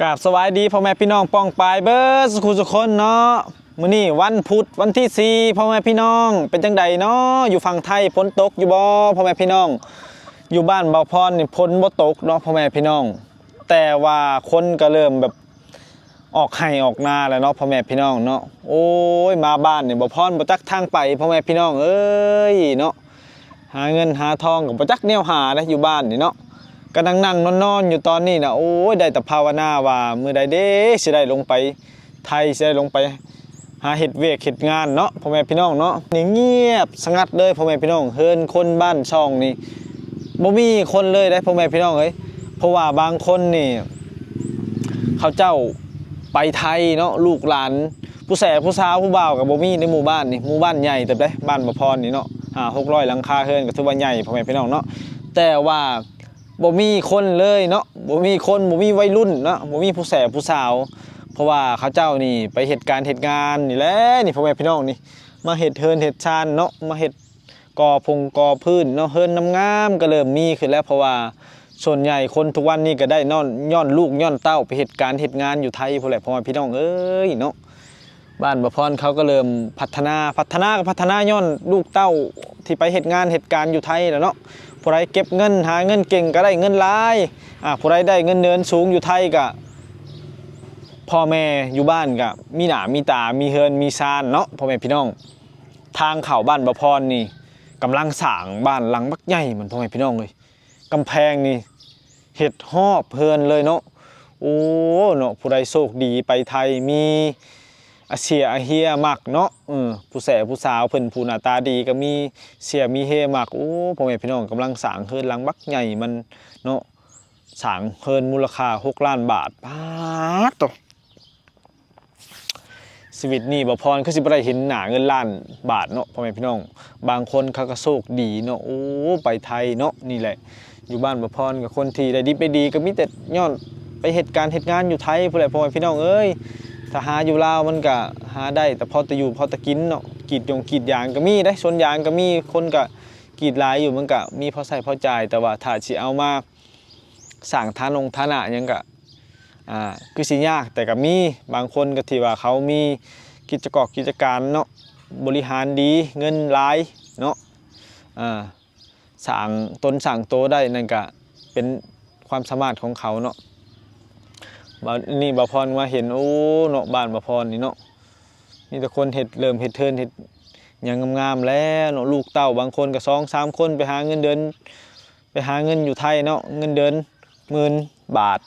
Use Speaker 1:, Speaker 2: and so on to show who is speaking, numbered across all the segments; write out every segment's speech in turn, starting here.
Speaker 1: กราบสวัสดีพ่อแม่พี่น้องป้องปายเบิร์ดสุขุสุคนเนาะมื้อนี้วันพุธวันที่4พ่อแม่พี่น้องเป็นจังใดเนาะอยู่ฝั่งไทยฝนตกอยู่บ่พ่อแม่พี่น้องอยู่บ้านเบาพรนี่ฝนบ่ตกเนาะพ่อแม่พี่น้องแต่ว่าคนก็เริ่มแบบออกไห้ออกนาแล้วเนาะพ่อแม่พี่น้องเนาะโอ้ยมาบ้านนี่เบาพรบ่จักทางไปพ่อแม่พี่น้องเอ้ยเนาะหาเงินหาทองก็บ่จักแนวหาได้อยู่บ้านนี่เนาะก็นั่งนอนอยู่ตอนนี้นะโอ้ยได้แต่ภาวนาว่ามื้อใดเด้สิได้ลงไปไทยสิได้ลงไปหาเฮ็ดเวียกเฮ็ดงานเนาะพ่อแม่พี่น้องเนาะนี่เงียบสงัดเลยพ่อแม่พี่น้องเฮินคนบ้านช่องนี่บ่มีคนเลยได้พ่อแม่พี่น้องเอ้ยเพราะว่าบางคนนี่เขาเจ้าไปไทยเนาะลูกหลานผู้แสผู้สาวผู้บ่าวก็บ่มีในหมู่บ้านนี่หมู่บ้านใหญ่เติบได้บ้านบ่พรนี่เนาะ600หลังคาเฮินก็ถือว่าใหญ่พ่อแม่พี่น้องเนาะแต่ว่าบ่มีคนเลยเนาะบ่มีคนบ่มีวัยรุ่นเนาะบ่มีผู้แสบผู้สาวเพราะว่าเขาเจ้านี่ไปเหตุการณ์เหตุงานนี่แหละนี่พ่อแม่พี่น้องนี่มาเฮ็ดเฮินเฮ็ดชานเนาะมาเฮ็ดก่อพงก่อพื้นเนาะเฮินงามๆก็เริ่มมีขึ้นแล้วเพราะว่าส่วนใหญ่คนทุกวันนี้ก็ได้ย้อนลูกย้อนเต้าไปเหตุการณ์เหตุงานอยู่ไทยพุ่นแหละพ่อแม่พี่น้องเอ้ยเนาะบ้านบ่พรเขาก็เริ่มพัฒนาย้อนลูกเต้าที่ไปเหตุงานเหตุการณ์อยู่ไทยแล้วเนาะผู้ใดเก็บเงินหาเงินเก่งก็ได้เงินหลายผู้ใดได้เงินเดือนสูงอยู่ไทยก็พ่อแม่อยู่บ้านก็มีหน้ามีตามีเฮือนมีซานเนาะพ่อแม่พี่น้องทางเข้าบ้านบ่พรนี่กำลังสร้างบ้านหลังบักใหญ่เหมือนพ่อแม่พี่น้องเลยกำแพงนี่เฮ็ดฮอบเฮือนเลยเนาะโอ้เนาะผู้ใดโชคดีไปไทยมีอาเซียอาเฮียมักเนาะผู้แสผู้สาวเพิ่นผู้หน้าตาดีก็มีเสียมีเฮมักโอ้พ่อแม่พี่น้องกำลังสร้างเฮือนหลังบักใหญ่มันเนาะสร้างเฮือนมูลค่า6 ล้านบาทป๊าดโตชีวิตนี้บ่พรคือสิบ่ได้เห็นหน้าเงินล้านบาทเนาะพ่อแม่พี่น้องบางคนเขาก็โชคดีเนาะโอ้ไปไทยเนาะนี่แหละอยู่บ้านบ่พรกับคนที่ได้ดีไปดีก็มีแต่ย้อนไปเหตุการณ์เหตุงานอยู่ไทยพุ่นแหละพ่อแม่พี่น้องเอ้ยถ้าหาอยู่ลาวมันก็หาได้แต่พอจะอยู่พอจะกินเนาะกรีดยางก็มีได้สวนยางก็มีคนก็กรีดหลายอยู่มันก็มีพอใส่พอจ่ายแต่ว่าถ้าสิเอามาสร้างฐานะหยังก็คือสิยากแต่ก็มีบางคนก็ที่ว่าเขามีกิจการเนาะบริหารดีเงินหลายเนาะสร้างตนสร้างโตได้นั่นก็เป็นความสามารถของเขาเนาะนี่บ่พรมาเห็นโอ้เนาะบ้านบ่พรนี่เนาะมีแต่คนเฮ็ดเริ่มเฮ็ดเทินเฮ็ดหยังงามๆแล้วเนาะลูกเต้าบางคนก็2-3 คนไปหาเงินเดือนไปหาเงินอยู่ไทยเนาะเงินเดือน10,000 บาท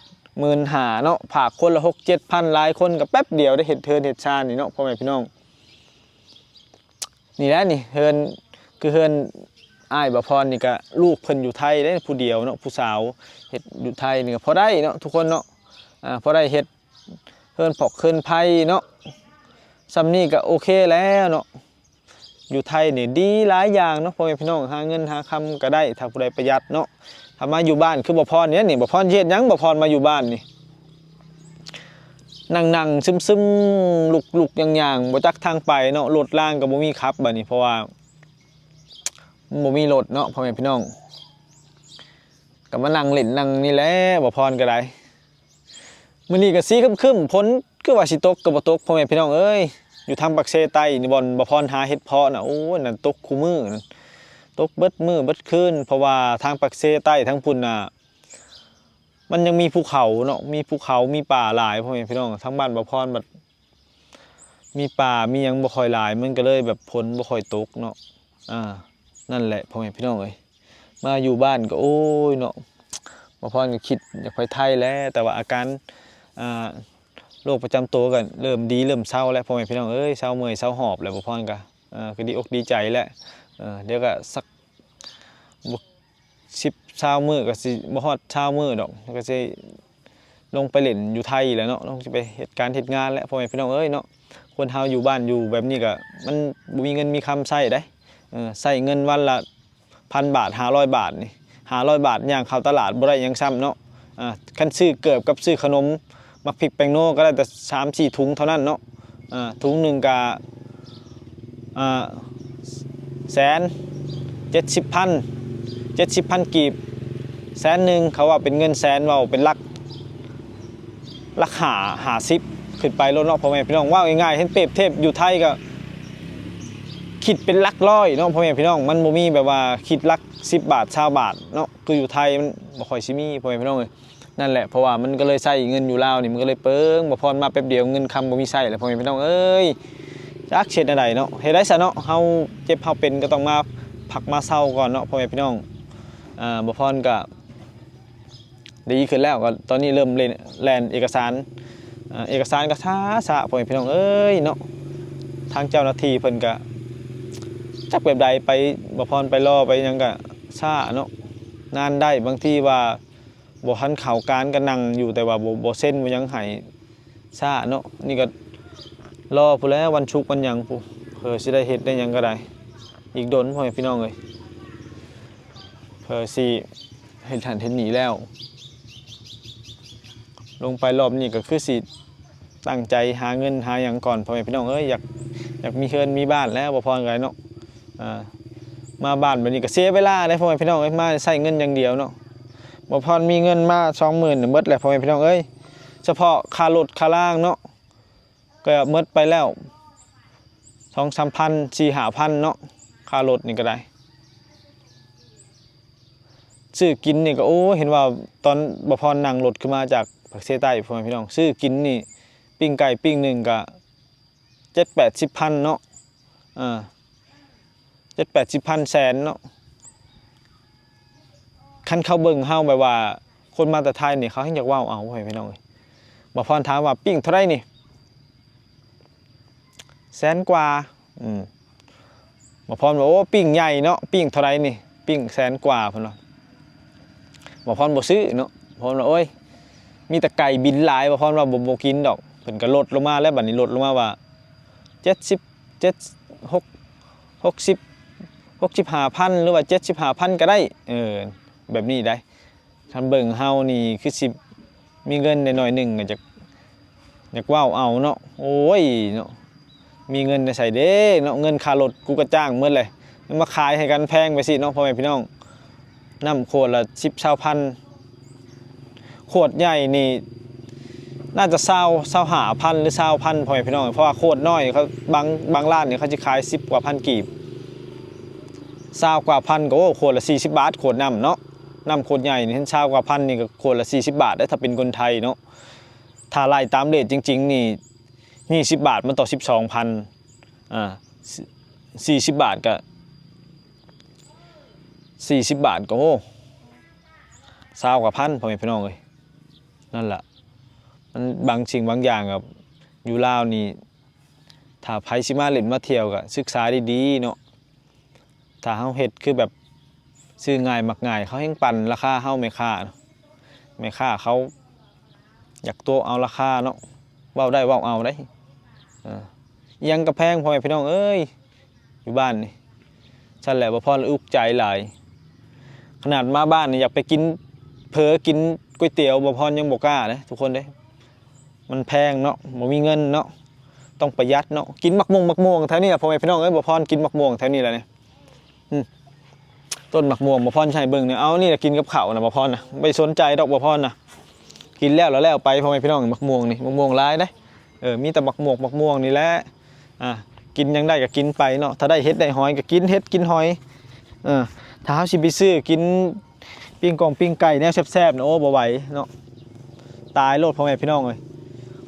Speaker 1: 15,000เนาะฝากคนละ 6-7 พันหลายคนก็แป๊บเดียวได้เฮ็ดเทินเฮ็ดชานนี่เนาะพ่อแม่พี่น้องนี่แหละนี่เฮือนคือเฮือนอ้ายบ่พรนี่ก็ลูกเพิ่นอยู่ไทยได้ผู้เดียวเนาะผู้สาวเฮ็ดอยู่ไทยนี่ก็พอได้เนาะทุกคนเนาะพอได้เฮ็ดเฮือนผอกเฮือนไผ่เนาะซ้ำนี่ก็โอเคแล้วเนาะอยู่ไทยนี่ดีหลายอย่างเนาะพ่อแม่พี่น้องหาเงินหาคำก็ได้ถ้าผู้ใดประหยัดเนาะถ้ามาอยู่บ้านคือบ่พรเนี่ยนี่บ่พรเฮ็ดหยังบ่พรมาอยู่บ้านนี่นั่งซึมๆลุกๆย่างๆบ่จักทางไปเนาะรถล่างก็บ่มีขับบัดนี้เพราะว่าบ่มีรถเนาะพ่อแม่พี่น้องก็มานั่งเล่นนั่งนี่แหละบ่พรก็ได้มื้อนี้ก็สีครึ้มๆฝนคือว่าสิตกก็บ่ตกพ่อแม่พี่น้องเอ้ยอยู่ทางปักเซใต้นี่บ่อนบ่พรหาเฮ็ดเพาะน่ะโอ้ยนั่นตกคู่มื้อนั่นตกเบิดมื้อเบิดคืนเพราะว่าทางปักเซใต้ทั้งพุ่นน่ะมันยังมีภูเขาเนาะมีภูเขามีป่าหลายพ่อแม่พี่น้องทางบ้านบ่พรบัดมีป่ามีหยังบ่ค่อยหลายมันก็เลยแบบฝนบ่ค่อยตกเนาะนั่นแหละพ่อแม่พี่น้องเอ้ยมาอยู่บ้านก็โอ้ยเนาะบ่พรก็คิดอยากไปไทยแล้วแต่ว่าอาการโรคประจำตัวก็เริ่มดีเริ่มเศร้าแล้วพ่อแม่พี่น้องเอ้ยเศร้าเมื่อยเศร้าหอบแล้วบ่พรก็ดีอกดีใจแล้วเดี๋ยวก็สัก10-20 มื้อก็สิบ่ฮอด20 มื้อดอกก็สิลงไปเล่นอยู่ไทยแล้วเนาะลงสิไปเหตุการณ์เหตุงานแล้วพ่อแม่พี่น้องเอ้ยเนาะคนเฮาอยู่บ้านอยู่แบบนี้ก็มันบ่มีเงินมีคำใช้ได้ใช้เงินวันละ1,000 บาท500 บาทนี่500 บาทย่างเข้าตลาดบ่ได้หยังซ้ำเนาะคันซื้อเกือบกับซื้อขนมมักพริกแป้งโน่ก็ได้แต่3-4 ถุงเท่านั้นเนาะถุงหนึ่งก็170,000 กีบ100,000 เขาว่าเป็นเงินแสนเว้าเป็นหลัก ราคา50ขึ้นไปรถเนาะพ่อแม่พี่น้องว่าง่ายๆเห็นเปรียบเทียบอยู่ไทยก็คิดเป็นหลักร้อยเนาะพ่อแม่พี่น้องมันบ่มีแบบว่าคิดหลัก10 บาท20 บาทเนาะคืออยู่ไทยมันบ่ค่อยสิมีพ่อแม่พี่น้องเลยนั่นแหละเพราะว่ามันก็เลยใช้เงินอยู่ลาวนี่มันก็เลยเปิงบ่พรมาแป๊บเดียวเงินคำบ่มีใช้แล้วพ่อแม่พี่น้องเอ้ยจักเฮ็ดจังไดเนาะเฮ็ดได้ซะเนาะเฮาเจ็บเฮาเป็นก็ต้องมาพักมาเซาก่อนเนาะพ่อแม่พี่น้องบ่พรก็ดีขึ้นแล้วก็ตอนนี้เริ่มเล่นแลนเอกสารก็ช้าพ่อแม่พี่น้องเอ้ยเนาะทางเจ้าหน้าที่เพิ่นก็จักแบบใดไปบ่พรไปรอไปหยังก็ช้าเนาะนานได้บางทีว่าบ่ทันเข้าการก็นั่งอยู่แต่ว่าบ่เซ็นบ่หยังให้ช้าเนาะนี่ก็รอพู้นแล้ววันศุกร์วันหยังพู้เพื่อสิได้เฮ็ดได้หยังก็ได้อีกโดนพ่อแม่พี่น้องเอ้ยเพื่อสิเฮ็ดหันเฮ็ดหนีแล้วลงไปรอบนี้ก็คือสิตั้งใจหาเงินหาหยังก่อนพ่อแม่พี่น้องเอ้ยอยากมีเฮือนมีบ้านแล้วบ่พอกันเนาะมาบ้านแบบนี้ก็เสียเวลาได้พ่อแม่พี่น้องเอ้ยมาใช้เงินอย่างเดียวเนาะบ่พอมีเงินมา 20,000หมดแหละพ่อแม่พี่น้องเอ้ยเฉพาะค่ารถค่าล่างเนาะก็หมดไปแล้ว 2-3 พัน 4-5 พันเนาะค่ารถนี่ก็ได้ซื้อกินนี่ก็โอ้เห็นว่าตอนบ่พรนั่งรถขึ้นมาจากภาคใต้พ่อแม่พี่น้องซื้อกินนี่ปิ้งไก่ปิ้งหนึ่งก็7-80 พันเนาะ7-80 พันแสนเนาะคันเขาเบิ่งเฮาแบบว่าคนมาแต่ไทยนี่เขาให้อยากว้าวเอาพ่อแม่พี่น้องเอ้ยบ่พรถามว่าปิ้งเท่าไหร่นี่แสนกว่าบ่พรบอกโอ้ปิ้งใหญ่เนาะปิ้งเท่าไหร่นี่ปิ้งแสนกว่าเพิ่นว่าบ่พรบ่ซื้อเนาะบ่พรว่าโอ้ยมีแต่ไก่บินหลายบ่พรว่าบ่กินดอกเพิ่นก็ลดลงมาแล้วบัดนี้ลดลงมาว่า65,000หรือว่า75,000ก็ได้แบบนี้ได้คันเบิ่งเฮานี่คือสิมีเงินหน่อยๆนึงก็อยากว้าวเอาเนาะโอ้ยเนาะมีเงินใส่เด้เนาะเงินค่ารถกูก็จ้างหมดเลยมาขายให้กันแพงไปสิเนาะพ่อแม่พี่น้องน้ำขวดละ10-20 พันขวดใหญ่นี่น่าจะ25,000หรือ20,000พ่อแม่พี่น้องเพราะว่าขวดน้อยเขาบางร้านนี่เขาจะขาย10 กว่าพันกีบ20 กว่าพันก็โอ้ขวดละ40 บาทขวดน้ำเนาะน้ำขวดใหญ่นี่20 กว่าพันนี่ก็ขวดละ40 บาทได้ถ้าเป็นคนไทยเนาะถ้าไล่ตามเรทจริงๆนี่20 บาทมันต่อ 12,000 40 บาทก็40 บาทก็โอ้20 กว่าพันพ่อแม่พี่น้องเอ้ยนั่นแหละมันบางสิ่งบางอย่างกับอยู่ลาวนี่ถ้าไผสิมาเล่นมาเที่ยวก็ศึกษาดีๆเนาะถ้าเฮาเฮ็ดคือแบบซื้อง่ายมักง่ายเขาแฮงปั่นราคาเฮาแม่ค้าเขาอยากตัวเอาราคาเนาะเว้าได้เว้าเอาได้ยังกระแพงพ่อแม่พี่น้องเอ้ยอยู่บ้านนี่ฉันแหละบ่พออุกใจหลายขนาดมาบ้านนี่อยากไปกินเผลอกินก๋วยเตี๋ยวบ่พรยังบ่กล้าเด้ทุกคนเด้มันแพงเนาะบ่มีเงินเนาะต้องประหยัดเนาะกินมักม่วงแถวนี้พ่อแม่พี่น้องเอ้ยบ่พรกินมักม่วงแถวนี้แหละนี่ต้นมักม่วงบ่พรใช่เบิ่งเนี่ยเอานี่กินกับข้าวนะบ่พรนะไม่สนใจดอกบ่พรนะกินแล้วไปพ่อแม่พี่น้องมักม่วงนี่มักม่วงหลายเด้มีแต่มักม่วงนี่แหละกินยังได้ก็กินไปเนาะถ้าได้เฮ็ดได้หอยก็กินเฮ็ดกินหอยถ้าเฮาสิไปซื้อกินปิ้งไก่แนวแซ่บๆเนาะโอ้บ่ไหวเนาะตายโลดพ่อแม่พี่น้องเอ้ย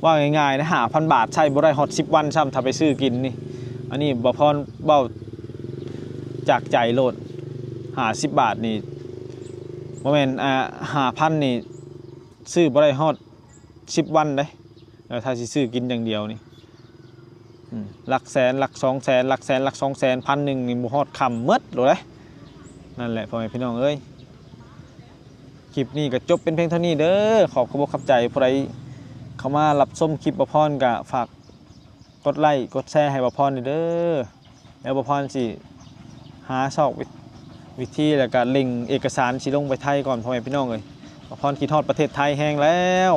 Speaker 1: ว่าง่ายๆนะ5,000 บาทใช้บ่ได้ฮอด10 วันซ้ำถ้าไปซื้อกินนี่อันนี้บ่พรเว้าจากใจโลด50 บาทนี่บ่แม่น5,000นี่ซื้อบ่ได้ฮอด10 วันเด้ถ้าสิซื้อกินอย่างเดียวนี่หลักแสนหลัก2 แสนหลักแสนหลัก2 แสน1,000นี่บ่ฮอดค่ำหมดโลดเด้นั่นแหละพ่อแม่พี่น้องเอ้ยคลิปนี้ก็จบเป็นเพียงเท่านี้เด้อขอบคุณขอบใจผู้ใดเข้ามารับชมคลิปบ่พรก็ฝากกดไลค์กดแชร์ให้บ่พรเด้อแล้วบ่พรสิหาซอกวิธีแล้วก็ลิงก์เอกสารสิลงไปไทยก่อนพ่อแม่พี่น้องเอ้ยบ่พรคิดฮอดประเทศไทยแฮงแล้ว